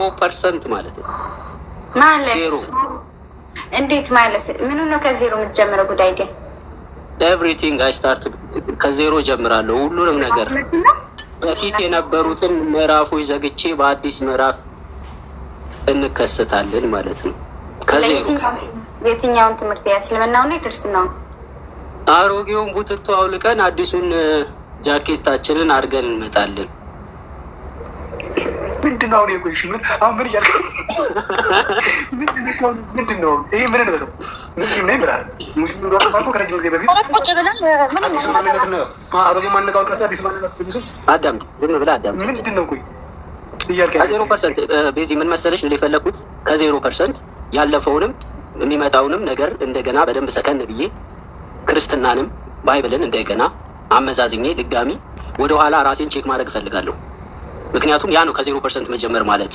0% ማለት ነው ማለት ዜሮ። እንዴት ማለት ምን ነው? ከዜሮ የምትጀምረው ጉዳይ ግን ኤቭሪቲንግ አይ ስታርት ከዜሮ ጀምራለሁ። ሁሉንም ነገር በፊት የነበሩትን ምዕራፎች ዘግቼ በአዲስ ምዕራፍ እንከሰታለን ማለት ነው። ከዜሮ የትኛውን ትምህርት የእስልምናው ነው የክርስትናው? አሮጌውን ቡትቶ አውልቀን አዲሱን ጃኬታችንን አድርገን እንመጣለን። ምንድነው አሁን የቆይሽ? ምን አሁን ምን እያልክ ምንድነው ይሄ? ምን ነው ሙስሊም ነኝ ብለሃል። ሙስሊም ነው ባልኩ ከረጅም ጊዜ በፊት ቁጭ ብለን አዲስ ማንነት ነው አሮጌ ማንነት አውልቀህ አዲስ ማንነት ብትይዙ አዳምጥ፣ ዝም ብለህ አዳምጥ። ምንድነው ቆይ እያልክ ከ0% ቤዚ ምን መሰለሽ እንደ የፈለኩት ከ0% ያለፈውንም የሚመጣውንም ነገር እንደገና በደንብ ሰከን ብዬ ክርስትናንም ባይብልን እንደገና አመዛዝኜ ድጋሚ ወደኋላ ራሴን ቼክ ማድረግ እፈልጋለሁ። ምክንያቱም ያ ነው ከ0% መጀመር ማለት።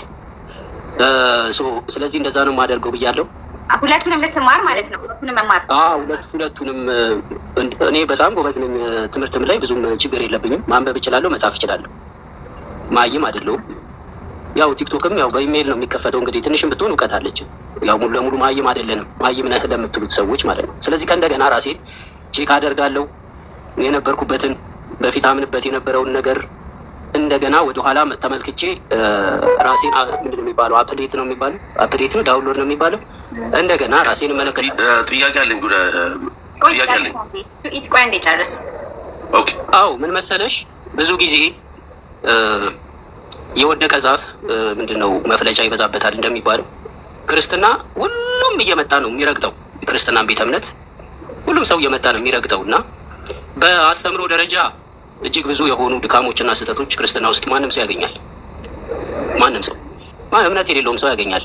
ስለዚህ እንደዛ ነው የማደርገው ብያለሁ። ሁለቱንም ልትማር ማለት ነው። ሁለቱንም መማር ሁለቱንም እኔ በጣም ጎበዝ ነኝ። ትምህርትም ላይ ብዙም ችግር የለብኝም። ማንበብ እችላለሁ፣ መጻፍ እችላለሁ። ማይም አይደለሁም። ያው ቲክቶክም ያው በኢሜይል ነው የሚከፈተው። እንግዲህ ትንሽም ብትሆን እውቀት አለች። ያው ሙሉ ለሙሉ ማይም አይደለንም። ማይም ነህ ለምትሉት ሰዎች ማለት ነው። ስለዚህ ከእንደገና ራሴን ቼክ አደርጋለሁ። የነበርኩበትን በፊት አምንበት የነበረውን ነገር እንደገና ወደኋላ ተመልክቼ ራሴን ምንድን ነው የሚባለው? አፕዴት ነው የሚባለው? አፕዴት ነው ዳውንሎድ ነው የሚባለው? እንደገና ራሴን መለከት። ጥያቄ አለኝ። ቆይ እንደ ጨርስ። አዎ ምን መሰለሽ፣ ብዙ ጊዜ የወደቀ ዛፍ ምንድን ነው መፍለጫ ይበዛበታል እንደሚባለው፣ ክርስትና ሁሉም እየመጣ ነው የሚረግጠው። የክርስትናን ቤተ እምነት ሁሉም ሰው እየመጣ ነው የሚረግጠው እና በአስተምሮ ደረጃ እጅግ ብዙ የሆኑ ድካሞችና ስህተቶች ክርስትና ውስጥ ማንም ሰው ያገኛል። ማንም ሰው እምነት የሌለውም ሰው ያገኛል።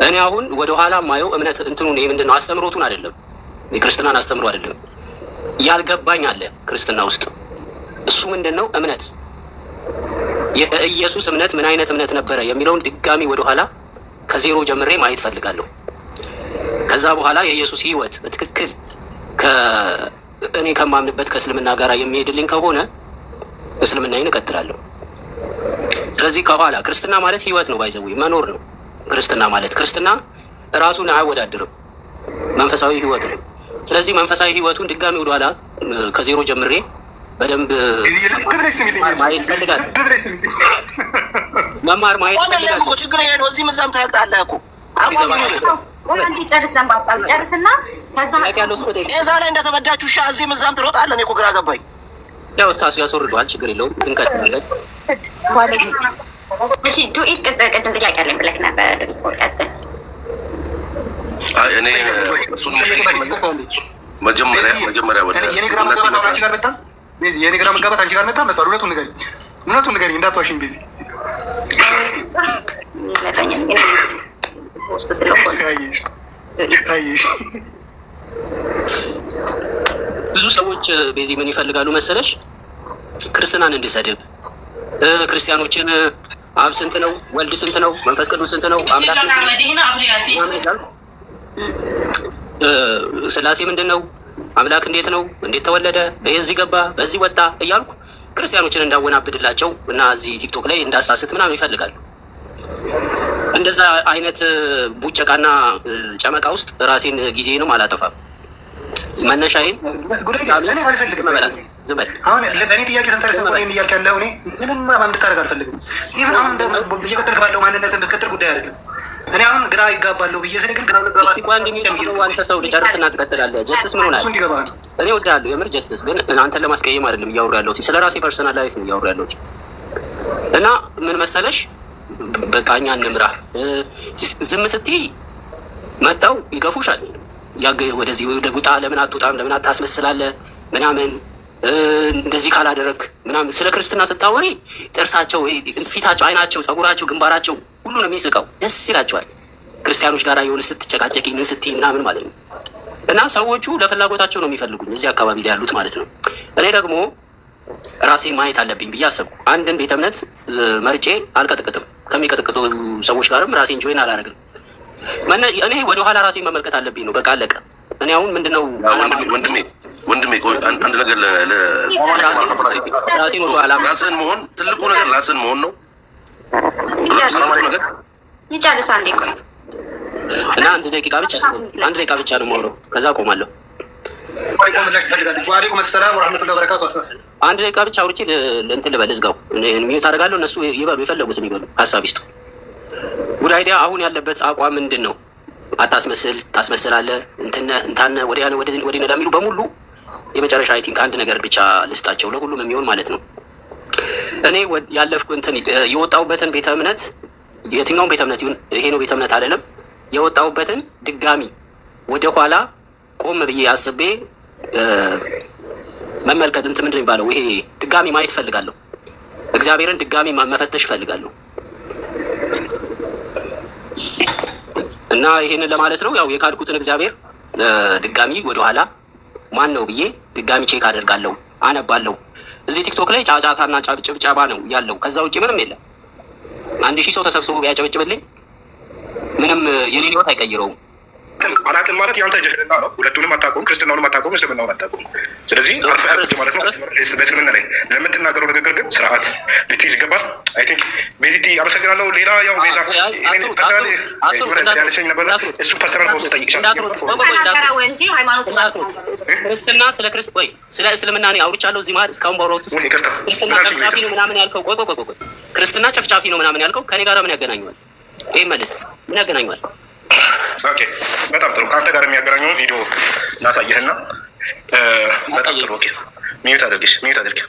እኔ አሁን ወደኋላ ማየው እምነት እንትኑን ምንድን ነው አስተምሮቱን አይደለም፣ የክርስትናን አስተምሮ አይደለም። ያልገባኝ አለ ክርስትና ውስጥ። እሱ ምንድን ነው እምነት፣ የኢየሱስ እምነት ምን አይነት እምነት ነበረ የሚለውን ድጋሚ ወደኋላ ከዜሮ ጀምሬ ማየት ፈልጋለሁ። ከዛ በኋላ የኢየሱስ ሕይወት በትክክል እኔ ከማምንበት ከእስልምና ጋር የሚሄድልኝ ከሆነ እስልምናዬን እቀጥላለሁ። ስለዚህ ከኋላ ክርስትና ማለት ሕይወት ነው፣ ባይዘው መኖር ነው። ክርስትና ራሱን አያወዳድርም፣ መንፈሳዊ ሕይወት ነው። ስለዚህ መንፈሳዊ ሕይወቱን ድጋሚ ወደኋላ ከዜሮ ጀምሬ በደንብ መማር ማየት ፈልጋለሁ። ችግር ይሄ ነው። እዚህ ምዛም ትረግጣለህ እኮ ጨርስና እዛ ላይ እንደተበዳችሁ ሻ እዚህ ምዛም ትሮጣለህ። እኔ እኮ ግራ ገባኝ። ያው ታሱ ያስወርደዋል፣ ችግር የለውም። እንቀጥላለን። እሺ ዱኢት ቅድም ጥያቄ አለኝ ብለህ ነበር። ዱኢት ቀጥል። እኔ እሱን መጀመሪያ ወደ የኔ ግራ መጋባት አንቺ ጋር መጣ። ሁለቱን ንገሪኝ፣ እንዳትዋሽኝ ቤዚ። ብዙ ሰዎች ቤዚ ምን ይፈልጋሉ መሰለሽ? ክርስትናን እንድሰድብ፣ ክርስቲያኖችን አብ ስንት ነው፣ ወልድ ስንት ነው፣ መንፈስ ቅዱስ ስንት ነው፣ አምላክ ስላሴ ምንድን ነው፣ አምላክ እንዴት ነው፣ እንዴት ተወለደ፣ በዚህ ገባ፣ በዚህ ወጣ እያልኩ ክርስቲያኖችን እንዳወናብድላቸው እና እዚህ ቲክቶክ ላይ እንዳሳስት ምናምን ይፈልጋሉ። እንደዛ አይነት ቡጨቃና ጨመቃ ውስጥ ራሴን ጊዜንም አላጠፋም። መነሻዬን አልፈልግም። አሁን ለእኔ ጥያቄ ተንተረሰ እያልክ ያለው እኔ ምንም እንድታደርግ አልፈልግም። ይህን አሁን እየቀጠልክ ባለው ማንነት እንድትቀጥል ጉዳይ አይደለም። እኔ አሁን ግራ ይጋባለሁ ብዬ ስለ ግን አንተ ሰው ልጨርስና ትቀጥላለህ። ጀስትስ ምን ሆናል? እኔ እወድሃለሁ የምር ጀስትስ፣ ግን አንተን ለማስቀየም አይደለም እያወሩ ያለሁት፣ ስለ ራሴ ፐርሰናል ላይፍ ነው እያወሩ ያለሁት። እና ምን መሰለሽ በቃ እኛ እንምራ። ዝም ስትይ መጣው ይገፉሻል። ወደዚህ ወደ ጉጣ ለምን አትወጣም፣ ለምን አታስመስላለህ ምናምን፣ እንደዚህ ካላደረግ ምናምን። ስለ ክርስትና ስታወሪ ጥርሳቸው፣ ፊታቸው፣ አይናቸው፣ ጸጉራቸው፣ ግንባራቸው ሁሉ ነው የሚስቀው። ደስ ይላቸዋል ክርስቲያኖች ጋር የሆነ ስትጨቃጨቂ ምን ስትይ ምናምን ማለት ነው። እና ሰዎቹ ለፍላጎታቸው ነው የሚፈልጉኝ እዚህ አካባቢ ላይ ያሉት ማለት ነው። እኔ ደግሞ ራሴን ማየት አለብኝ ብዬ አሰብኩ። አንድን ቤተ እምነት መርጬ አልቀጥቅጥም። ከሚቀጥቅጡ ሰዎች ጋርም ራሴን ጆይን አላደርግም። እኔ ወደኋላ ራሴን መመልከት አለብኝ ነው በቃ አለቀ። እኔ አሁን ምንድነው ወንድሜ ቆይ አንድ ነገር ራሴን ወደኋላ ራስን መሆን ትልቁ ነገር ራስን መሆን ነው። ይጨርስ አንዴ ቆይ እና አንድ ደቂቃ ብቻ ነው የማወራው፣ ከዛ አቆማለሁ። አንድ ደቂቃ ብቻ አውርቼ እንትን ልበል እዝጋው ሚዩት አደርጋለሁ። እነሱ ይበሉ የፈለጉትን ይበሉ፣ ሀሳብ ይስጡ። ጉድ አይዲያ አሁን ያለበት አቋም ምንድን ነው? አታስመስል፣ ታስመስላለህ፣ እንታነ ወዲያ ወዲህ ለሚሉ በሙሉ የመጨረሻ አይ ቲንክ አንድ ነገር ብቻ ልስጣቸው፣ ለሁሉም የሚሆን ማለት ነው። እኔ ያለፍኩ እንትን የወጣሁበትን ቤተ እምነት የትኛውም ቤተ እምነት ይሁን ይሄ ነው ቤተ እምነት አይደለም፣ የወጣሁበትን ድጋሚ ወደ ኋላ ቆም ብዬ አስቤ መመልከት እንትን ምንድን ነው የሚባለው? ይሄ ድጋሚ ማየት እፈልጋለሁ። እግዚአብሔርን ድጋሚ መፈተሽ እፈልጋለሁ። እና ይሄንን ለማለት ነው ያው የካድኩትን እግዚአብሔር ድጋሚ ወደኋላ ማን ነው ብዬ ድጋሚ ቼክ አደርጋለሁ፣ አነባለሁ። እዚህ ቲክቶክ ላይ ጫጫታና ጭብጨባ ነው ያለው። ከዛ ውጭ ምንም የለም። 1000 ሰው ተሰብስቦ ቢያጨበጭብልኝ ምንም የኔን ህይወት አይቀይረውም። አላውቅም ማለት ያንተ ጀህልና ነው። ሁለቱንም አታውቁም፣ ክርስትናውንም አታውቁም፣ እስልምናውን አታውቁም። ስለዚህ አርፈህ ማለት ነው። በእስልምና ላይ ለምትናገረው ንግግር ግን ስርዓት ልትይዝ ይገባል። አይ ቲንክ ቤዚቲ አመሰግናለሁ። ሌላ ያው ቤዛ ያለችኝ ነበር። እሱ ፐርሰናል ፖስት ጠይቅሻለሁ። ክርስትና ስለ ስለ እስልምና እኔ አውርቻለሁ እዚህ ማለት እስካሁን ባወራሁት ክርስትና ጨፍጫፊ ነው ምናምን ያልከው ቆይ ክርስትና ጨፍጫፊ ነው ምናምን ያልከው ከኔ ጋር ምን ያገናኘዋል? ይሄ መልስ ምን ያገናኘዋል? ኦኬ በጣም ጥሩ። ከአንተ ጋር የሚያገናኘውን ቪዲዮ ላሳየህና በጣም ጥሩ። ኦኬ ሚዩት አድርጊ።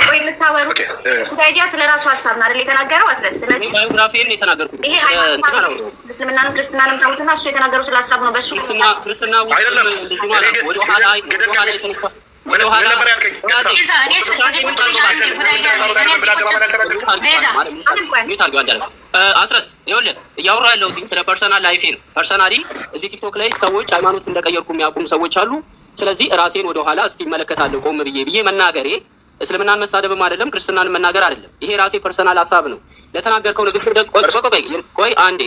ወይ የምታወሩት ጉዳይዲያ ስለ ራሱ ሀሳብ ነው አይደል የተናገረው? አስረስ ስለዚህ ባዮግራፊን የተናገርኩት ይሄ እስልምናንም ክርስትናንም ታውትና እሱ የተናገረው ስለ ሀሳብ ነው። በሱ ክርስትና አይደለም ወደ ኋላ የተነሳ አስረስ ይኸውልህ እያወራሁ ያለሁት ስለ ፐርሰናል ላይፌ ነው። ፐርሰናሊ እዚህ ቲክቶክ ላይ ሰዎች ሃይማኖት እንደቀየርኩ የሚያውቁም ሰዎች አሉ። ስለዚህ ራሴን ወደኋላ እስቲ እመለከታለሁ ቆም ብዬ መናገሬ እስልምናን መሳደብም አይደለም፣ ክርስትናን መናገር አይደለም። ይሄ ራሴ ፐርሰናል ሀሳብ ነው። ለተናገርከው ንግግር ቆይ አንዴ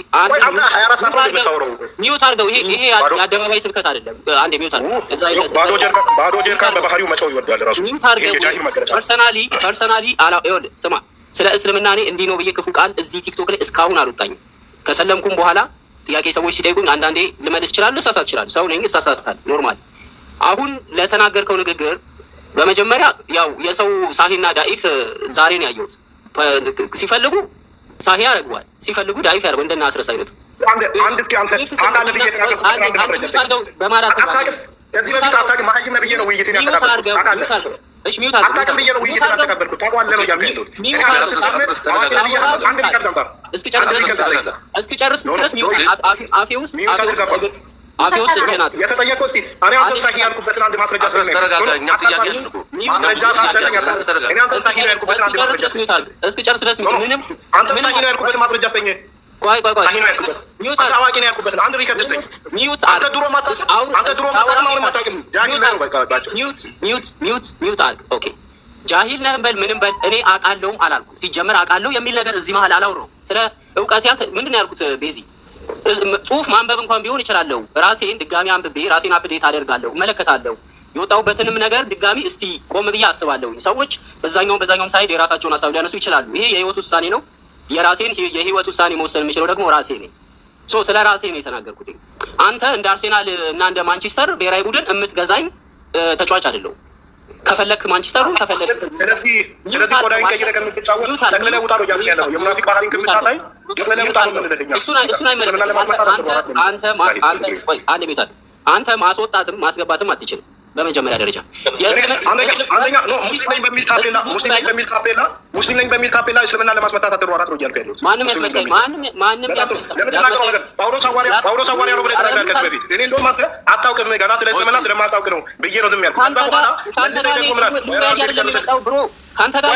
ሚዩት አድርገው። ይሄ የአደባባይ ስብከት አይደለም። አንዴ ሚዩት አድርገው። ባዶ ጀሪካን በባህሪው መጫው ይወዳል ራሱ። ሚዩት አድርገው። ፐርሰናሊ ይኸውልህ ስማ፣ ስለ እስልምና እኔ እንዲህ ነው ብዬ ክፉ ቃል እዚህ ቲክቶክ ላይ እስካሁን አልወጣኝም። ከሰለምኩም በኋላ ጥያቄ ሰዎች ሲጠይቁኝ አንዳንዴ ልመልስ እችላለሁ፣ እሳሳት እችላለሁ። ሰው ነኝ፣ እሳሳታለሁ። ኖርማል። አሁን ለተናገርከው ንግግር በመጀመሪያ ያው የሰው ሳሂና ዳኢፍ ዛሬ ነው ያየሁት። ሲፈልጉ ሳሂ ያደርገዋል፣ ሲፈልጉ ዳኢፍ ያደርገዋል። እንደና አስረስ አይነቱ አንድ እስኪ አንተ በማራት ከዚህ በፊት አታውቅም ማህይም ነብዬ ነው ውይይትን ያስተካከልኩት። እሺ ሚዩት አታውቅም ብዬ ነው ውይይትን ያስተካከልኩት። ታውቃለህ ነው እያልኩ ያለሁት። እስኪ ጨርስ ድረስ ሚዩት አፌ ውስጥ እጀናት የተጠየቀው እስኪ እኔ አንተን ሳሂ ያልኩበትን አንድ ማስረጃ እስኪ ጨርስ ድረስ ምንም አንተን ሳሂ ነው ያልኩበትን ማስረጃ አስጠኝ። ቆይ ሚዩት ታዋቂ ነው ያልኩበትን አንድ ሪከርድ አስጠኝ። ሚዩት አንተ ድሮ ማታውቅም አሁን አታውቅም። ጃሂል ነው በቃ ባጭ ሚዩት አልክ። ኦኬ ጃሂል ነህ በል ምንም በል እኔ አውቃለሁም አላልኩም። ሲጀመር አውቃለሁ የሚል ነገር እዚህ መሀል አላወራሁም። ስለ እውቀት ምንድን ነው ያልኩት? ቤዚ ጽሁፍ ማንበብ እንኳን ቢሆን እችላለሁ። ራሴን ድጋሚ አንብቤ ራሴን አፕዴት አደርጋለሁ፣ እመለከታለሁ። የወጣሁበትንም ነገር ድጋሚ እስቲ ቆም ብዬ አስባለሁ። ሰዎች በዛኛውም ሳይድ የራሳቸውን ሀሳብ ሊያነሱ ይችላሉ። ይሄ የህይወት ውሳኔ ነው። የራሴን የህይወት ውሳኔ መወሰን የሚችለው ደግሞ ራሴ ነኝ። ስለ ራሴ ነው የተናገርኩት። አንተ እንደ አርሴናል እና እንደ ማንቸስተር ብሔራዊ ቡድን የምትገዛኝ ተጫዋች አይደለሁም። ከፈለክ ማንቸስተሩ ከፈለክ ስለዚህ ቆዳይን ቀይረህ ከምትጫወት ጠቅልለህ ውጣ ነው እያልኩ ያለው። የሙናፊቅ ባህሪን ከምታሳይ ጠቅልለህ ውጣ ነው የምንልህ። እሱን አንተ ማስወጣትም ማስገባትም አትችልም። በመጀመሪያ ደረጃ ሙስሊም ነኝ በሚል ታፔላ እስልምና ለማስመታት አትሯሯጥ ነው እያልኩ ያለሁት። ማንም ያስመጣኝ ማንም ለምትናገረው ነገር ጳውሎስ ሐዋርያ ነው ብለህ ተናግረሃል ከዚህ በፊት። እኔ እንደውም አታውቅም ገና ስለ እስልምና ስለማታውቅ ነው ብዬ ነው ዝም ያልኩት። ከዛ በኋላ ከአንተ ጋር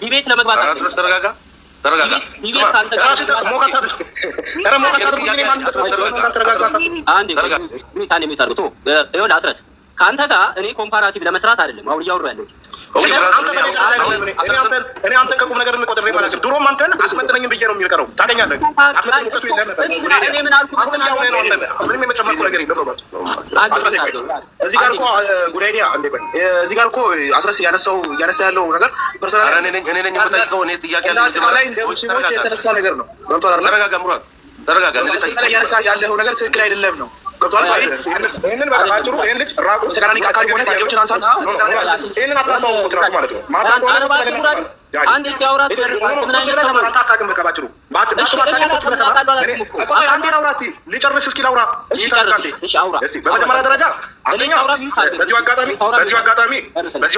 ዲቤት ለመግባት ተረጋጋ። አስረስ ከአንተ ጋር እኔ ኮምፓራቲቭ ለመስራት አይደለም አሁን እያወሩ ያለሁት። እኔ አንተን ከቁም ነገር እንቆጥሬ ማለት ነው። ድሮም አንተን አስመጥነኝም ብዬ ነው የሚቀረው። ታገኛለህ። እኔ ምን አልኩ? ምንም የመጨመርኩ ነገር የለም። እዚህ ጋር እኮ ጉዳይዲያ አንዴ ቆይ፣ እዚህ ጋር እኮ አስረስ እያነሳ ያለው ነገር ፐርሰናል እኔ ነኝ የምጠይቀው። እኔ ጥያቄ የተነሳ ነገር ነው። ተረጋጋ ሙራት፣ ተረጋጋ። እያነሳ ያለው ነገር ትክክል አይደለም ነው። ይህንን በአጭሩ ይህን ልጅ ራቁ ተቃራኒ አካል የሆነ ጥያቄዎችን አንሳና ይህንን አታስተዋውቁት ራሱ ማለት ነው። አንድ ሲያወራ ምን አይነት ሰው ነው? አታውቅም። በቃ ባጭሩ አንዴ ላውራ እስኪ ልጨርስ እስኪ ላውራ። በመጀመሪያ ደረጃ በዚሁ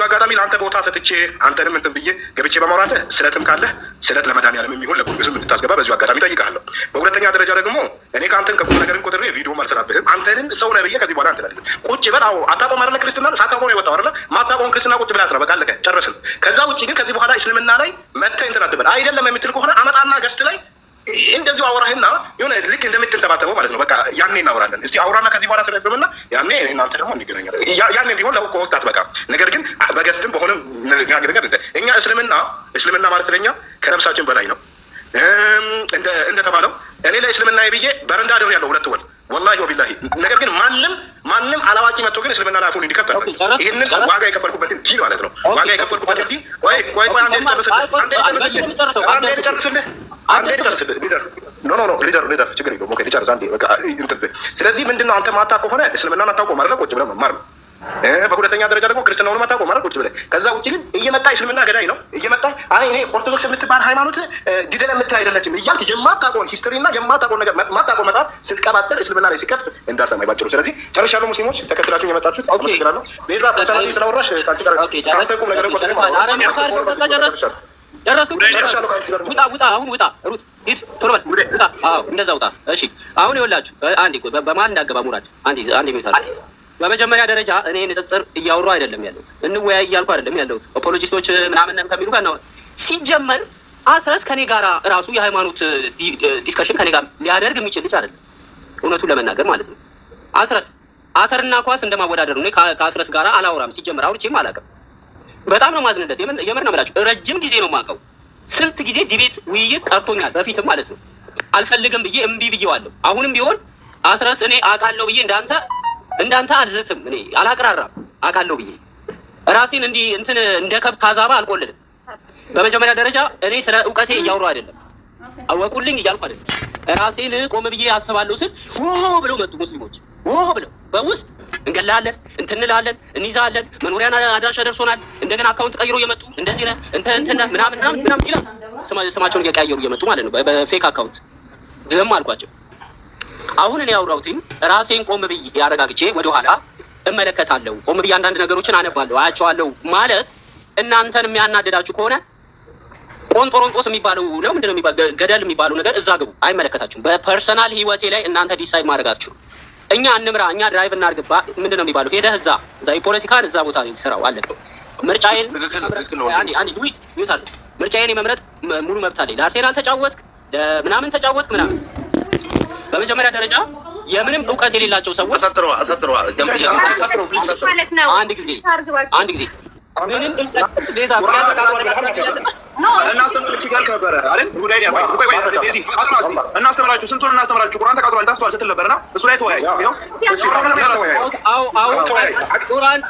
አጋጣሚ ለአንተ ቦታ ሰጥቼ አንተንም እንትን ብዬ ገብቼ በማውራትህ ስለትም ካለህ ስለት ለመድኃኒዓለም የሚሆን ለቁርግስም እንድታስገባ በዚሁ አጋጣሚ ጠይቃለሁ። በሁለተኛ ደረጃ ደግሞ እኔ ከአንተን ከቁም ነገርን ቆጥሬ ቪዲዮም አልሰራብህም። አንተንም ሰው ነህ ብዬ ከዚህ በኋላ አንተ አይደለም ቁጭ በል። አዎ አታውቀውም አይደለ? ክርስትና ሳታውቀው ነው የወጣው አይደለ? ማታውቀውን ክርስትና ቁጭ ብለህ አጥራ። በቃ አለቀ፣ ጨረስን። ከዛ ውጭ ግን ከዚህ በኋላ እስልምና ላይ መተህ እንትን አትበል። አይደለም የምትል ከሆነ አመጣና ገስት ላይ እንደዚሁ አውራህና የሆነ ልክ እንደምትንተባተበው ማለት ነው። በቃ ያኔ እናወራለን። እስቲ አውራና ከዚህ በኋላ ስለ እስልምና ያኔ እናንተ ደግሞ እንገናኛለን። ያኔ ቢሆን ለውቆ ወስዳት በቃ ነገር ግን በገስትም በሆነ ነገር እኛ እስልምና ማለት ለኛ ከነፍሳችን በላይ ነው። እንደተባለው እኔ ለእስልምና ብዬ በረንዳ አድር ያለው 2 ወር ወላሂ ወቢላሂ። ነገር ግን ማንም አላዋቂ መጥቶ ግን እስልምና ላይ አፉን እንዲከፍት ይህንን ዋጋ የከፈልኩበትን ዲን ማለት ነው። ዋጋ የከፈልኩበትን ዲን ቆይ አንዴ ልጨርስልህ ሊደር ችግር የለውም። ኦኬ ልጨርስ አንዴ በቃ እንትን። ስለዚህ ምንድን ነው አንተ ማታ ከሆነ እስልምናን አታውቀውም አይደለ? ቁጭ ብለህ መማር ነው። በሁለተኛ ደረጃ ደግሞ ክርስትናውን አታውቀውም አይደል? ቁጭ ብለህ ከዛ ውጭ ግን እየመጣ እስልምና ገዳይ ነው እየመጣ እኔ ኦርቶዶክስ የምትባል ሃይማኖት ግደል የምትል አይደለችም እያልክ የማታውቀውን ሂስትሪ እና የማታውቀውን ነገር ማታውቀውን መጽሐፍ ስትቀባጠር እስልምና ላይ ሲከትፍ እንዳልሰማይ ባጭሩ። ስለዚህ ጨርሻለሁ። ሙስሊሞች ተከትላችሁ የመጣችሁት አመሰግናለሁ። ቤዛ በሰላም ስለወራሽ ካንተቁም ነገር ውጣ አሁን ውጣ፣ ሩት ሂድ፣ ቶሎ በል ውጣ። አዎ እንደዛ ውጣ። እሺ አሁን ይኸውላችሁ አንዴ በማን እንዳገባ ሙራድ አንዴ ሚውት አለ። በመጀመሪያ ደረጃ እኔ ንጽጽር እያወራሁ አይደለም ያለሁት፣ እንወያይ እያልኩ አይደለም ያለሁት። አፖሎጂስቶች ምናምን ከሚሉ ጋር ነው። ሲጀመር አስረስ ከኔ ጋራ ራሱ የሃይማኖት ዲስከሽን ከኔ ጋር ሊያደርግ የሚችል ልጅ አይደለም፣ እውነቱን ለመናገር ማለት ነው። አስረስ አተርና ኳስ እንደማወዳደር ነው። ከአስረስ ጋራ አላወራም፣ ሲጀመር አውርቼም አላውቅም። በጣም ነው ማዝንለት። የምር ነው የምላችሁ። ረጅም ጊዜ ነው የማውቀው። ስንት ጊዜ ዲቤት ውይይት ቀርቶኛል፣ በፊትም ማለት ነው። አልፈልግም ብዬ እምቢ ብዬዋለሁ። አሁንም ቢሆን አስረስ እኔ አውቃለሁ ብዬ እንዳንተ አልዝትም። እኔ አላቅራራም። አውቃለሁ ብዬ ራሴን እንዲህ እንትን እንደ ከብት ካዛባ አልቆልልም። በመጀመሪያ ደረጃ እኔ ስለ እውቀቴ እያወራሁ አይደለም፣ አወቁልኝ እያልኩ አይደለም። ራሴን ቆም ብዬ አስባለሁ ስል ብለው መጡ ሙስሊሞች። ብለው በውስጥ እንገላለን፣ እንትንላለን፣ እንይዛለን፣ መኖሪያ አድራሻ ደርሶናል፣ እንደገና አካውንት ቀይሮ እየመጡ እንደዚህ ነህ እንትን ምናምን ይላል። ስማቸውን እየቀያየሩ እየመጡ ማለት ነው፣ በፌክ አካውንት። ዝም አልኳቸው። አሁን እኔ ያወራሁትኝ ራሴን ቆም ብዬ አረጋግቼ ወደኋላ እመለከታለሁ። ቆም ብዬ አንዳንድ ነገሮችን አነባለሁ፣ አያቸዋለሁ። ማለት እናንተን የሚያናደዳችሁ ከሆነ ቆንጦሮንጦስ የሚባለው ነው ምንድነው የሚባለው ገደል የሚባለው ነገር እዛ ግቡ፣ አይመለከታችሁም። በፐርሰናል ህይወቴ ላይ እናንተ ዲሳይድ ማድረጋችሁ። እኛ እንምራ፣ እኛ ድራይቭ እናድርግ። ምንድነው የሚባለው ሄደህ እዛ የፖለቲካን እዛ ቦታ ስራው አለ። ምርጫዬን ምርጫዬን የመምረጥ ሙሉ መብት አለኝ። ለአርሴናል ተጫወትክ ምናምን ተጫወትክ ምናምን። በመጀመሪያ ደረጃ የምንም እውቀት የሌላቸው ሰዎች አንድ ጊዜ ምንም እናስተምራችሁ ስንቱን እናስተምራችሁ ቁርአን ተቃጥሏል ጠፍቷል ስትል ነበርና እሱ ላይ ተወያይ።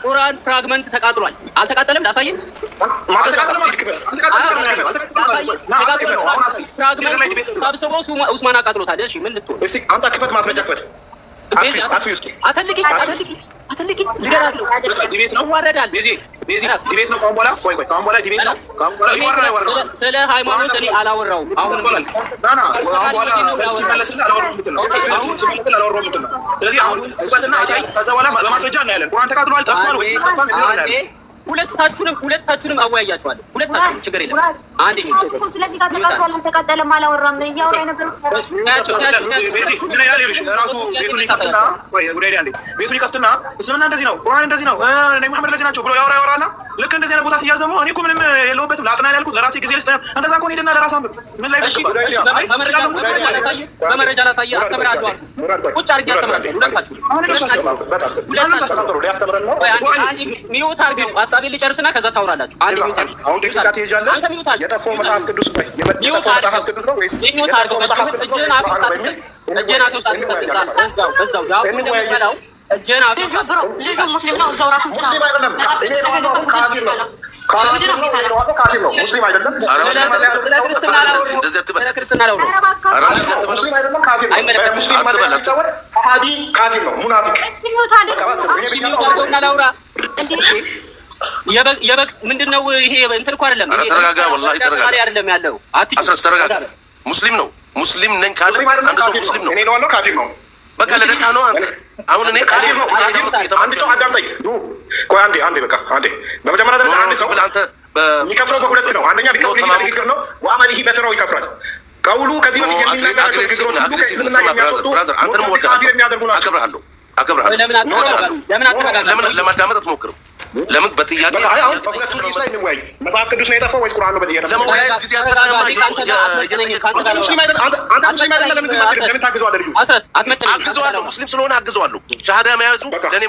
ቁርአን ፍራግመንት ተቃጥሏል። አልተቃጠለም? ላሳየን። ፍራግመንት ሰብስቦ ኡስማን አቃጥሎታል። እሺ ምን ልትሆን? እስቲ አንተ ክፈት፣ ማስረጃ ክፈት። አትልቂ ልገራት ነው። ዲቤት ነው ዋረዳል። ዲቤት ነው። ከአሁን በኋላ ዲቤት ነው። ስለ ሃይማኖት እኔ አላወራውም። አሁን ስለዚህ አሁን እውቀትና አሳይ። ከዛ በኋላ በማስረጃ እናያለን። ቁርአን ተቃጥሏል ጠፍቷል ወይ ሁለታችሁንም አወያያችኋለሁ። ሁለታችሁንም ችግር የለም። አንዴ ስለዚህ ጋር ተቃጥሏል። ተቃጠለም አላወራም። እያወራ ነበር። ራሱ ቤቱን ይከፍትና ቤቱን ይከፍትና እስልምና እንደዚህ ነው፣ ቁርአን እንደዚህ ነው፣ ነብዩ መሐመድ እንደዚህ ናቸው ብሎ ያወራና ልክ እንደዚህ አይነት ቦታ ሲያዝ ደግሞ እኔ እኮ ምንም የለሁበትም ላጥና ያልኩት ለራሴ ጊዜ ልስጥ። እንደዛ እኮ ሄደና ለራስ አንብብ። ምን ላይ በመረጃ ላሳየህ አስተምራለሁ። ቁጭ አድርጌ አስተምራለሁ። ሚዩት አድርገው ሀሳቤን ልጨርስና ከዛ ታወራላችሁ። አሁን ደቂቃ ትሄጃለሽ። የጠፋው መጽሐፍ ቅዱስ ነው የመጣው መጽሐፍ ቅዱስ ነው ወይስ ሚዩት አድርገው? እጅህን አፍ ውስጥ እዛው ያው እንደሚበላው እጅህን አፍ ውስጥ ልጁ ሙስሊም ነው። እዛው ራሱ ሙስሊም አይደለም። ካፊር ነው። ሙስሊም አይደለም። ክርስትና ነው። ሙስሊም አይደለም። ካፊር ነው። ሙስሊም ማለት ፈሃዲ ካፊር ነው። ሙናፊቅ የበግ ምንድነው ይሄ? እንትን እኮ አይደለም። ተረጋጋ፣ ወላሂ ተረጋጋ። አይደለም ያለው አስረስ ተረጋጋ። ሙስሊም ነው። ሙስሊም ነኝ ካለ አንድ ሰው ሙስሊም ነው። እኔ ነው አለው ካፊር ነው። በቃ ለደካ ነው አንተ። አሁን እኔ ካፊር ነው። አንድ ሰው አዳምጠኝ። ቆይ አንዴ በቃ አንዴ። በመጀመሪያ ደረጃ አንድ ሰው አንተ የሚከፍለው በሁለት ነው። አንደኛ ቢከፍል ንግግር ነው። ወአመሊሂ በስራው ይከፍራል። ቀውሉ ከዚህ በፊት የሚናገራቸው ንግግሮች ሁሉ ከእስልምና የሚያወጡ አንተንም ወዳለሁ፣ አከብርሃለሁ። ለምን ለማዳመጥ አትሞክርም? ለምን በጥያቄ መጽሐፍ ቅዱስ ነው የጠፋው ወይስ ቁርአን ነው? ለመወያየት ጊዜ አልሰጠህም። አግዘዋለሁ። ሙስሊም ስለሆነ አግዘዋለሁ። ሻሃዳ መያዙ ለእኔ